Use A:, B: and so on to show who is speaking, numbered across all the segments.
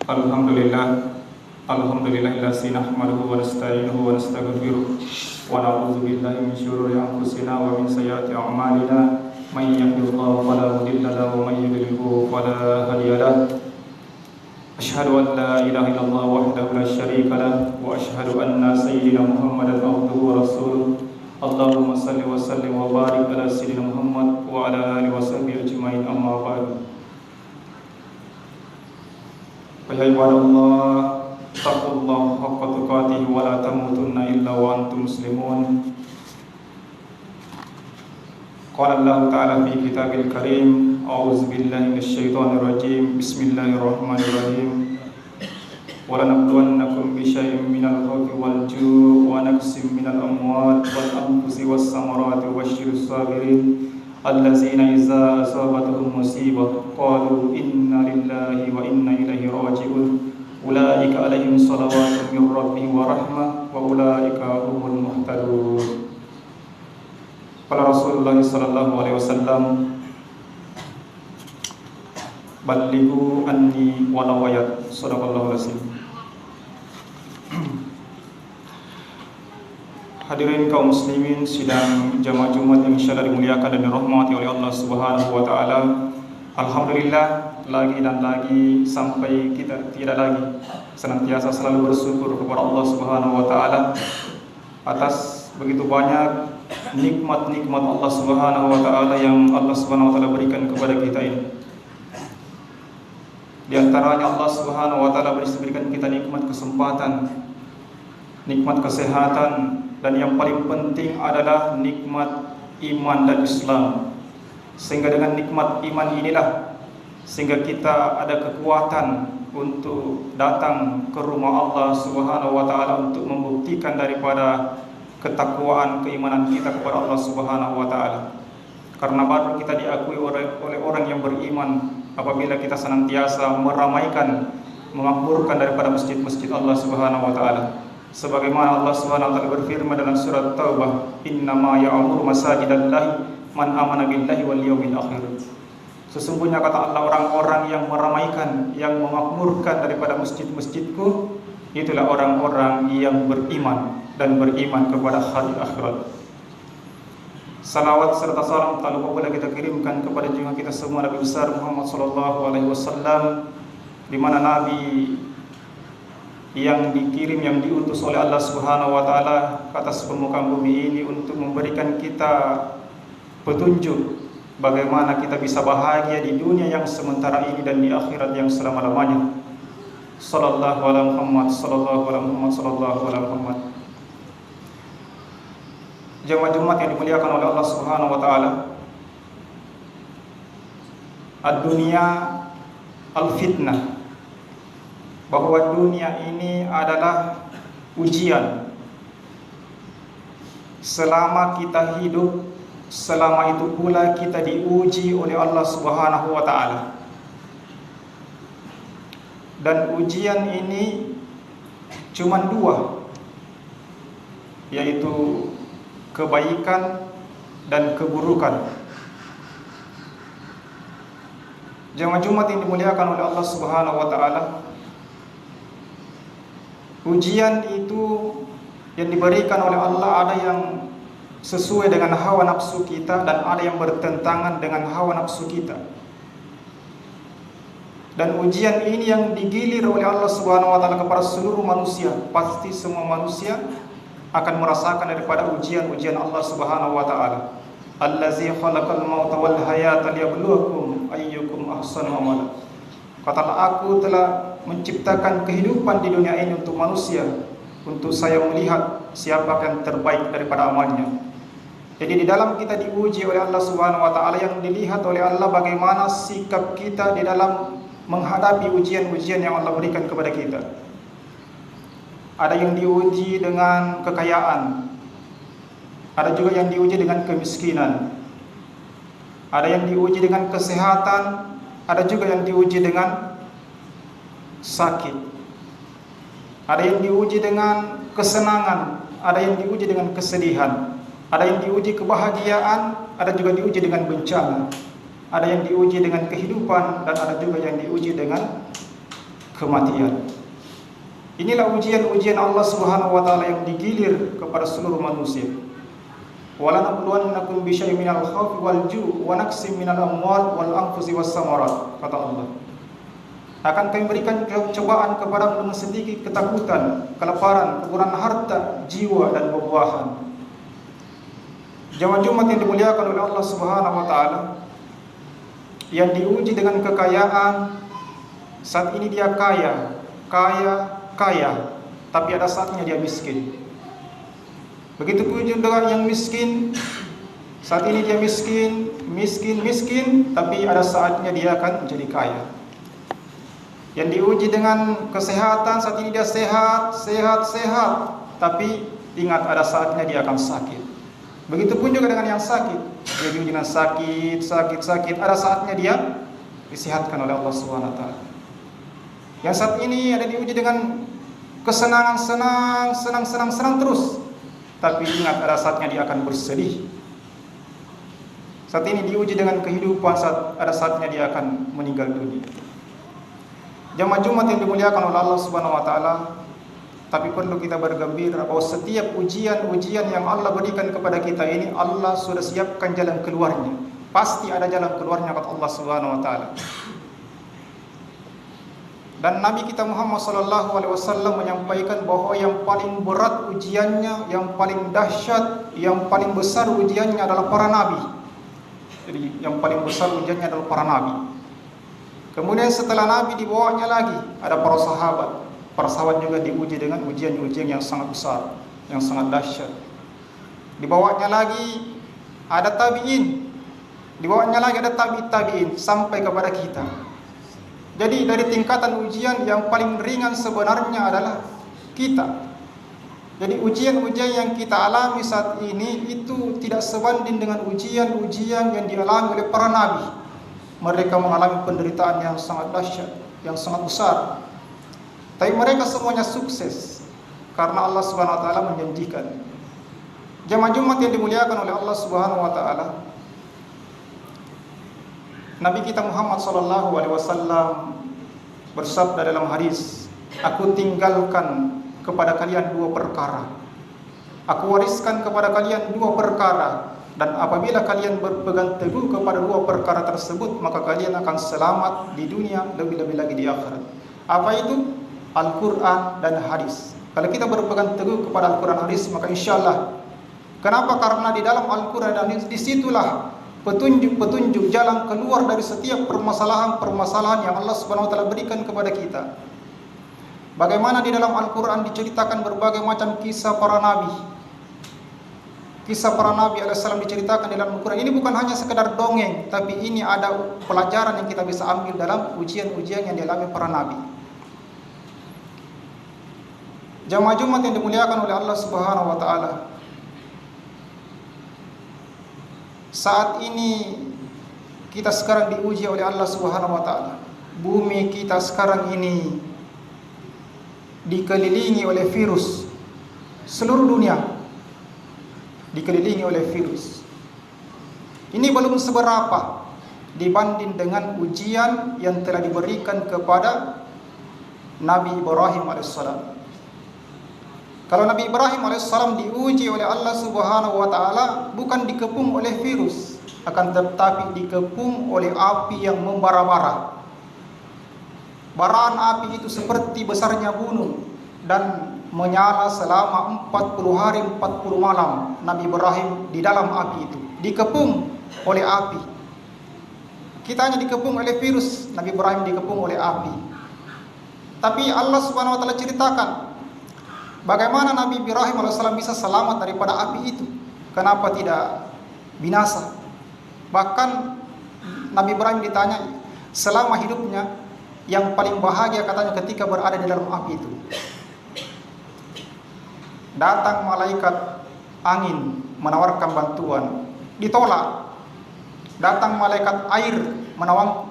A: Alhamdulillah, alhamdulillahilladzi nahmaduhu wa nasta'inuhu wa nastaghfiruh wa na'udzu billahi min syururi anfusina wa min sayyiati a'malina. May yahdihillahu fala mudilla lahu wa may yudlilhu fala hadiya lahu. Asyhadu an la ilaha illallah wahdahu la syarika lahu wa asyhadu anna sayyidina Muhammadan abduhu wa rasuluh. Allahumma salli wa sallim wa barik ala sayyidina Muhammad wa ala alihi wa sahbihi ajmain, amma ba'du. Ya ibadallah, taqullaha haqqa tuqatih wa la tamutunna illa wa antum muslimun. Qala Allah ta'ala fi kitabil karim, a'udzu billahi minasyaitonir rajim. Bismillahirrahmanirrahim. Wa lanabluwannakum bi syai'in minal khawfi wal ju'i wa naqsin minal amwali wal anfusi was samarati wa basyyiris sabirin allazina idza asabatuhum musibah qalu inna lillahi wa inna ilaihi raji'un ulaika alaihim salawatun min rabbihim wa rahmah wa ulaika humul muhtadun. Qala Rasulullah sallallahu alaihi wasallam, ballighu anni walau ayat. Shadaqallahu alazim. Hadirin kaum muslimin sidang jamaah Jumat yang insyaallah dimuliakan dan dirahmati oleh Allah Subhanahu wa taala. Alhamdulillah, lagi dan lagi sampai kita tidak lagi senantiasa selalu bersyukur kepada Allah Subhanahu wa taala atas begitu banyak nikmat-nikmat Allah Subhanahu wa taala yang Allah Subhanahu wa taala berikan kepada kita ini. Di antaranya Allah Subhanahu wa taala berikan kita nikmat kesempatan, nikmat kesehatan, dan yang paling penting adalah nikmat iman dan Islam. Sehingga dengan nikmat iman inilah sehingga kita ada kekuatan untuk datang ke rumah Allah Subhanahu wa taala untuk membuktikan daripada ketakwaan keimanan kita kepada Allah Subhanahu wa taala. Karena baru kita diakui oleh orang yang beriman apabila kita senantiasa meramaikan, memakmurkan daripada masjid-masjid Allah Subhanahu wa taala. Sebagaimana Allah Subhanahu wa taala berfirman dalam surat Taubah, "Innama ya'muru masajidallahi man amana billahi wal yawmil akhir." Sesungguhnya kata Allah, orang-orang yang meramaikan, yang memakmurkan daripada masjid-masjidku, itulah orang-orang yang beriman dan beriman kepada hari akhirat. Salawat serta salam tak lupa pula kita kirimkan kepada junjungan kita semua Nabi besar Muhammad sallallahu alaihi wasallam, di mana Nabi yang dikirim, yang diutus oleh Allah Subhanahu wa taala ke atas permukaan bumi ini untuk memberikan kita petunjuk bagaimana kita bisa bahagia di dunia yang sementara ini dan di akhirat yang selama-lamanya. Sallallahu alaihi Muhammad, sallallahu alaihi Muhammad, sallallahu alaihi Muhammad. Jemaah Jumat yang dimuliakan oleh Allah Subhanahu wa taala, ad-dunya al-fitnah, bahwa dunia ini adalah ujian. Selama kita hidup, selama itu pula kita diuji oleh Allah Subhanahu wa taala. Dan ujian ini cuma dua, yaitu kebaikan dan keburukan. Jemaah Jumat yang dimuliakan oleh Allah Subhanahu wa taala, ujian itu yang diberikan oleh Allah ada yang sesuai dengan hawa nafsu kita dan ada yang bertentangan dengan hawa nafsu kita. Dan ujian ini yang digilir oleh Allah Subhanahu wa taala kepada seluruh manusia. Pasti semua manusia akan merasakan daripada ujian-ujian Allah Subhanahu wa taala. Allazi khalaqal mauta wal hayata liyabluwakum ayyukum ahsanu amala. Katalah, aku telah menciptakan kehidupan di dunia ini untuk manusia, untuk saya melihat siapa yang terbaik daripada amalnya. Jadi di dalam kita diuji oleh Allah Subhanahu wa taala, yang dilihat oleh Allah bagaimana sikap kita di dalam menghadapi ujian-ujian yang Allah berikan kepada kita. Ada yang diuji dengan kekayaan, ada juga yang diuji dengan kemiskinan, ada yang diuji dengan kesehatan, ada juga yang diuji dengan sakit, ada yang diuji dengan kesenangan, ada yang diuji dengan kesedihan, ada yang diuji kebahagiaan, ada juga diuji dengan bencana, ada yang diuji dengan kehidupan, dan ada juga yang diuji dengan kematian. Inilah ujian-ujian Allah Subhanahu wa taala yang digilir kepada seluruh manusia. Wala nabluwannakum bisyai'in minal khawfi wal ju' wa naqsim minal amwal wal anfusi was samarat, kata Allah. Akan kami berikan cobaan kepada dengan sedikit ketakutan, kelaparan, kekurangan harta, jiwa dan buah-buahan. Jamaah Jumat yang dimuliakan oleh Allah Subhanahu wa taala, yang diuji dengan kekayaan, saat ini dia kaya, tapi ada saatnya dia miskin. Begitu pun dengan yang miskin, saat ini dia miskin, tapi ada saatnya dia akan menjadi kaya. Yang diuji dengan kesehatan, saat ini dia sehat, tapi ingat ada saatnya dia akan sakit. Begitu pun juga dengan yang sakit, dia diuji dengan sakit, ada saatnya dia disehatkan oleh Allah Subhanahu wa taala. Yang saat ini ada diuji dengan kesenangan, senang terus, tapi ingat ada saatnya dia akan bersedih. Saat ini diuji dengan kehidupan, ada saatnya dia akan meninggal dunia. Jamaah Jumat yang dimuliakan oleh Allah Subhanahu wa taala, tapi perlu kita bergembira bahwa setiap ujian-ujian yang Allah berikan kepada kita ini, Allah sudah siapkan jalan keluarnya. Pasti ada jalan keluarnya kata Allah Subhanahu wa taala. Dan Nabi kita Muhammad sallallahu alaihi wasallam menyampaikan bahwa yang paling berat ujiannya, yang paling dahsyat, yang paling besar ujiannya adalah para nabi. Jadi yang paling besar ujiannya adalah para nabi. Kemudian setelah nabi dibawanya lagi ada para sahabat. Para sahabat juga diuji dengan ujian-ujian yang sangat besar, yang sangat dahsyat. Dibawanya lagi ada tabi'in. Dibawanya lagi ada tabi'in sampai kepada kita. Jadi dari tingkatan ujian yang paling ringan sebenarnya adalah kita. Jadi ujian-ujian yang kita alami saat ini itu tidak sebanding dengan ujian-ujian yang dialami oleh para nabi. Mereka mengalami penderitaan yang sangat dahsyat, yang sangat besar. Tapi mereka semuanya sukses karena Allah Subhanahu wa taala menjanjikan. Jamaah Jumat yang dimuliakan oleh Allah Subhanahu wa taala, Nabi kita Muhammad sallallahu alaihi wasallam bersabda dalam hadis, "Aku tinggalkan kepada kalian dua perkara. Aku wariskan kepada kalian dua perkara, dan apabila kalian berpegang teguh kepada dua perkara tersebut, maka kalian akan selamat di dunia, lebih-lebih lagi di akhirat." Apa itu? Al-Quran dan hadis. Kalau kita berpegang teguh kepada Al-Quran dan hadis, maka insyaallah. Kenapa? Karena di dalam Al-Quran dan hadis disitulah petunjuk jalan keluar dari setiap permasalahan yang Allah Subhanahu wa taala berikan kepada kita. Bagaimana di dalam Al-Quran diceritakan berbagai macam kisah para nabi. Kisah para nabi alaihissalam diceritakan di dalam Al-Quran. Ini bukan hanya sekedar dongeng, tapi ini ada pelajaran yang kita bisa ambil dalam ujian-ujian yang dialami para nabi. Jamaah Jumat yang dimuliakan oleh Allah Subhanahu wa taala, saat ini kita sekarang diuji oleh Allah Subhanahu wa taala. Bumi kita sekarang ini dikelilingi oleh virus. Seluruh dunia dikelilingi oleh virus. Ini belum seberapa dibanding dengan ujian yang telah diberikan kepada Nabi Ibrahim alaihissalam. Kalau Nabi Ibrahim alaihissalam diuji oleh Allah Subhanahu wa taala bukan dikepung oleh virus, akan tetapi dikepung oleh api yang membara-bara. Baraan api itu seperti besarnya gunung dan menyala selama 40 hari 40 malam. Nabi Ibrahim di dalam api itu, dikepung oleh api. Kita hanya dikepung oleh virus, Nabi Ibrahim dikepung oleh api. Tapi Allah Subhanahu wa taala ceritakan bagaimana Nabi Ibrahim alaihissalam bisa selamat daripada api itu. Kenapa tidak binasa? Bahkan Nabi Ibrahim ditanya selama hidupnya yang paling bahagia katanya ketika berada di dalam api itu. Datang malaikat angin menawarkan bantuan, ditolak. Datang malaikat air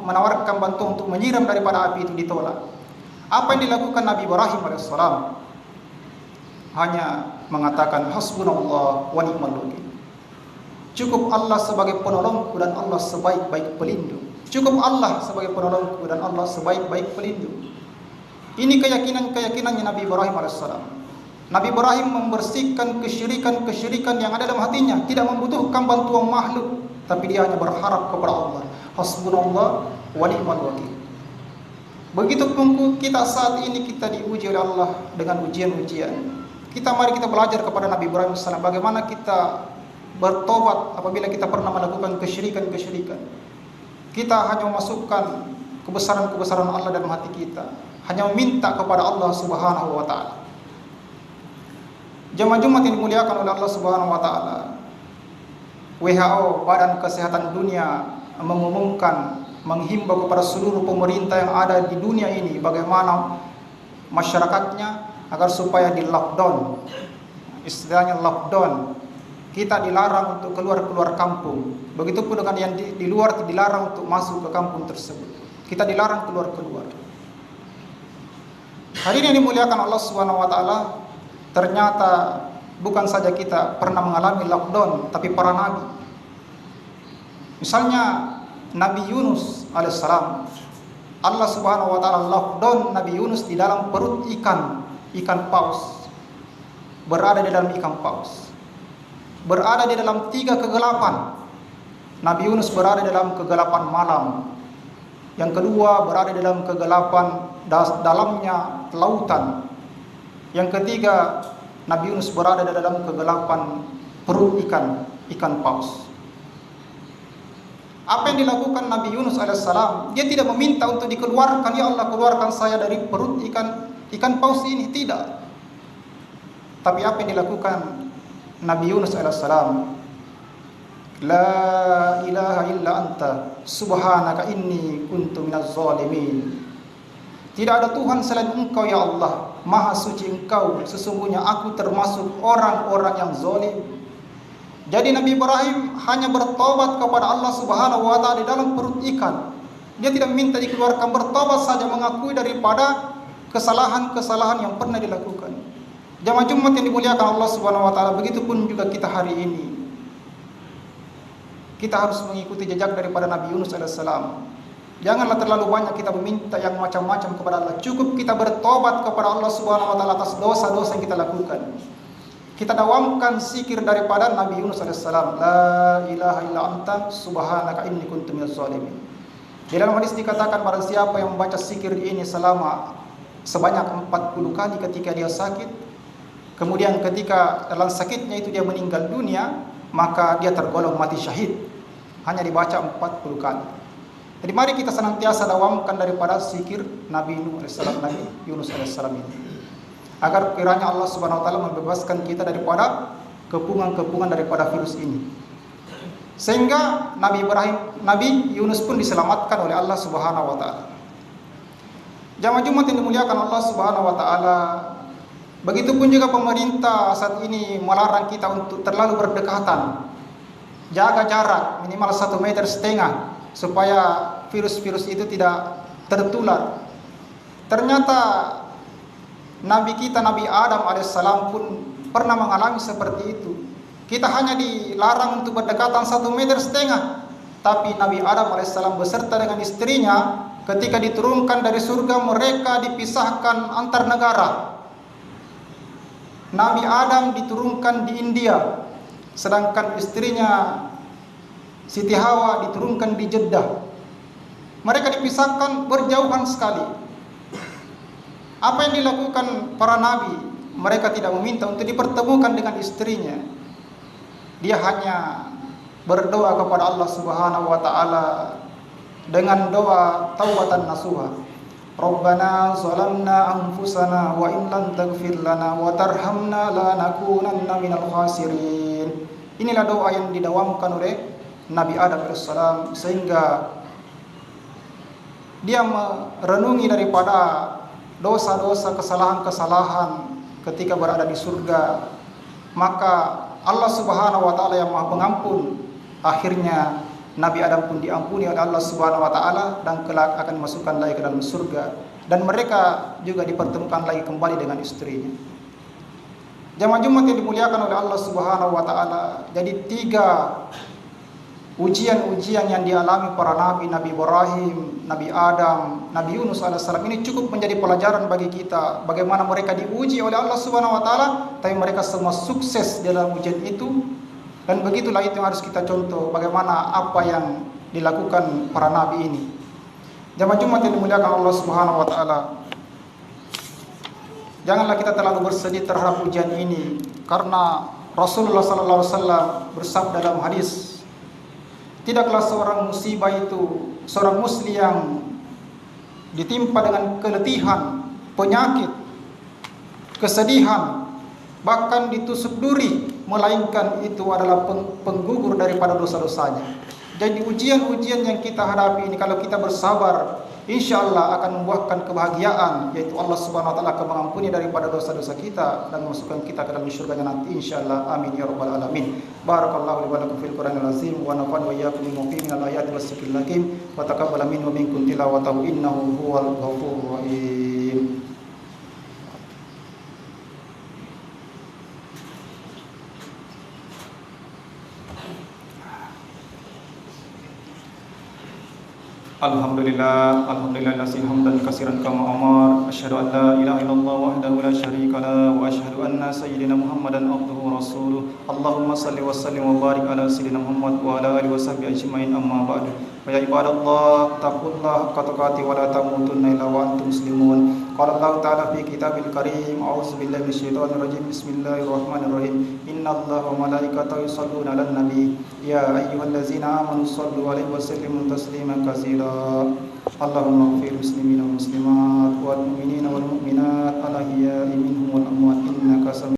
A: menawarkan bantuan untuk menyiram daripada api itu, ditolak. Apa yang dilakukan Nabi Ibrahim alaihissalam? Hanya mengatakan hasbunallah wa ni'mal wakil. Cukup Allah sebagai penolongku dan Allah sebaik-baik pelindung. Cukup Allah sebagai penolongku dan Allah sebaik-baik pelindung. Ini keyakinannya Nabi Ibrahim alaihissalam. Nabi Ibrahim membersihkan kesyirikan yang ada dalam hatinya, tidak membutuhkan bantuan makhluk, tapi dia hanya berharap kepada Allah. Hasbunallah wa ni'mal wakil. Begitupun kita saat ini kita diuji oleh Allah dengan ujian-ujian. Mari kita belajar kepada Nabi Ibrahim alaihissalam bagaimana kita bertobat apabila kita pernah melakukan kesyirikan. Kita hanya memasukkan kebesaran-kebesaran Allah dalam hati kita, hanya meminta kepada Allah Subhanahu wa taala. Jemaah Jumat yang dimuliakan oleh Allah Subhanahu wa taala. WHO, Badan Kesehatan Dunia, menghimbau kepada seluruh pemerintah yang ada di dunia ini bagaimana masyarakatnya agar supaya di lockdown. Istilahnya lockdown. Kita dilarang untuk keluar kampung. Begitupun dengan yang di luar dilarang untuk masuk ke kampung tersebut. Kita dilarang keluar. Hadirin yang dimuliakan Allah Subhanahu wa taala, ternyata bukan saja kita pernah mengalami lockdown, tapi para nabi. Misalnya Nabi Yunus alaihissalam, Allah Subhanahu wa taala lockdown Nabi Yunus di dalam perut ikan paus. Berada di dalam ikan paus. Berada di dalam 3 kegelapan. Nabi Yunus berada dalam kegelapan malam. Yang kedua berada dalam kegelapan dalamnya lautan. Yang ketiga Nabi Yunus berada dalam kegelapan perut ikan paus. Apa yang dilakukan Nabi Yunus alaihissalam? Dia tidak meminta untuk dikeluarkan, ya Allah keluarkan saya dari perut ikan paus ini, tidak. Tapi apa yang dilakukan Nabi Yunus alaihissalam? La ilaha illa anta subhanaka inni kuntu minaz zalimin. Tidak ada Tuhan selain Engkau ya Allah, Maha suci Engkau, sesungguhnya aku termasuk orang-orang yang zalim. Jadi Nabi Ibrahim hanya bertobat kepada Allah Subhanahu wa taala di dalam perut ikan. Dia tidak minta dikeluarkan, bertobat saja, mengakui daripada kesalahan-kesalahan yang pernah dilakukan. Jamaah Jumat yang dimuliakan Allah Subhanahu wa taala, begitupun juga kita hari ini. Kita harus mengikuti jejak daripada Nabi Yunus alaihissalam. Janganlah terlalu banyak kita meminta yang macam-macam kepada Allah. Cukup kita bertobat kepada Allah Subhanahu wa taala atas dosa-dosa yang kita lakukan. Kita dawamkan zikir daripada Nabi Yunus alaihissalam. La ilaha illa anta subhanaka inni kuntu minaz zalimin. Di dalam hadis dikatakan barang siapa yang membaca zikir ini sebanyak 40 kali ketika dia sakit, kemudian ketika dalam sakitnya itu dia meninggal dunia, maka dia tergolong mati syahid. Hanya dibaca 40 kali. Jadi mari kita senantiasa dawamkan daripada zikir Nabi Yunus alaihissalam ini, agar kiranya Allah Subhanahu wa taala membebaskan kita daripada kepungan-kepungan daripada virus ini. Sehingga Nabi Yunus pun diselamatkan oleh Allah Subhanahu wa taala. Jamaah Jumat yang dimuliakan Allah Subhanahu wa taala, begitupun juga pemerintah saat ini melarang kita untuk terlalu berdekatan. Jaga jarak minimal 1,5 meter supaya virus-virus itu tidak tertular. Ternyata Nabi kita Nabi Adam alaihissalam pun pernah mengalami seperti itu. Kita hanya dilarang untuk berdekatan 1,5 meter, tapi Nabi Adam alaihissalam beserta dengan istrinya ketika diturunkan dari surga, mereka dipisahkan antar negara. Nabi Adam diturunkan di India, sedangkan istrinya Siti Hawa diturunkan di Jeddah. Mereka dipisahkan berjauhan sekali. Apa yang dilakukan para nabi? Mereka tidak meminta untuk dipertemukan dengan istrinya. Dia hanya berdoa kepada Allah Subhanahu wa taala dengan doa taubatan nasuha. Rabbana zalamna anfusana wa in lam taghfir lana wa tarhamna lanakunanna minal khasirin. Inilah doa yang didawamkan oleh Nabi Adam alaihissalam, sehingga dia merenungi daripada dosa-dosa, kesalahan-kesalahan ketika berada di surga. Maka Allah Subhanahu wa taala yang Maha Pengampun, akhirnya Nabi Adam pun diampuni oleh Allah Subhanahu wa taala dan kelak akan dimasukkan lagi ke dalam surga, dan mereka juga dipertemukan lagi kembali dengan istrinya. Jamaah Jumat yang dimuliakan oleh Allah Subhanahu wa taala, jadi 3 ujian-ujian yang dialami para nabi, Nabi Ibrahim, Nabi Adam, Nabi Yunus alaihissalam ini cukup menjadi pelajaran bagi kita bagaimana mereka diuji oleh Allah Subhanahu wa taala, tapi mereka semua sukses dalam ujian itu. Dan begitulah itu yang harus kita contoh, bagaimana apa yang dilakukan para nabi ini. Jamaah Jumat yang dimuliakan Allah Subhanahu wa taala, janganlah kita terlalu bersedih terhadap ujian ini, karena Rasulullah sallallahu alaihi wasallam bersabda dalam hadis, tidaklah seorang musibah itu, seorang muslim yang ditimpa dengan keletihan, penyakit, kesedihan, bahkan ditusuk duri, melainkan itu adalah penggugur daripada dosa-dosanya. Jadi ujian-ujian yang kita hadapi ini, kalau kita bersabar, insya Allah akan membuahkan kebahagiaan, yaitu Allah Subhanahu wa taala akan mengampuni daripada dosa-dosa kita dan memasukkan kita ke dalam surganya nanti, insya Allah. Amin ya rabbal alamin. Barakallahu li wa lakum fil Qur'anil azim wa nafa'ani wa iyyakum bima fihi minal ayati was zikril hakim wa taqabbal minna wa minkum tilawatahu innahu huwal ghafurur rahim. Alhamdulillah, alhamdulillah hamdan katsiran kama amar. Asyhadu an la ilaha illallah wahdahu la syarika lah wa asyhadu anna sayyidina Muhammadan abduhu wa rasuluh. Allahumma salli wa sallim wa barik ala sayyidina Muhammad wa ala alihi washabbihi ajmain, amma ba'du. Wa ya ibadallah, taqullaha haqqa tuqatih wa la tamutunna illa wa antum muslimun. Qala Allah ta'ala fi kitabil karim, a'udzu billahi minasyaitonir rajim. Bismillahirrahmanirrahim. Innallaha wa malaikatahu yusholluna 'alan nabi. Ya ayyuhallazina amanu shallu 'alaihi wa sallimu tasliman katsira. Allahumma ighfir muslimina wal muslimat wal mu'minina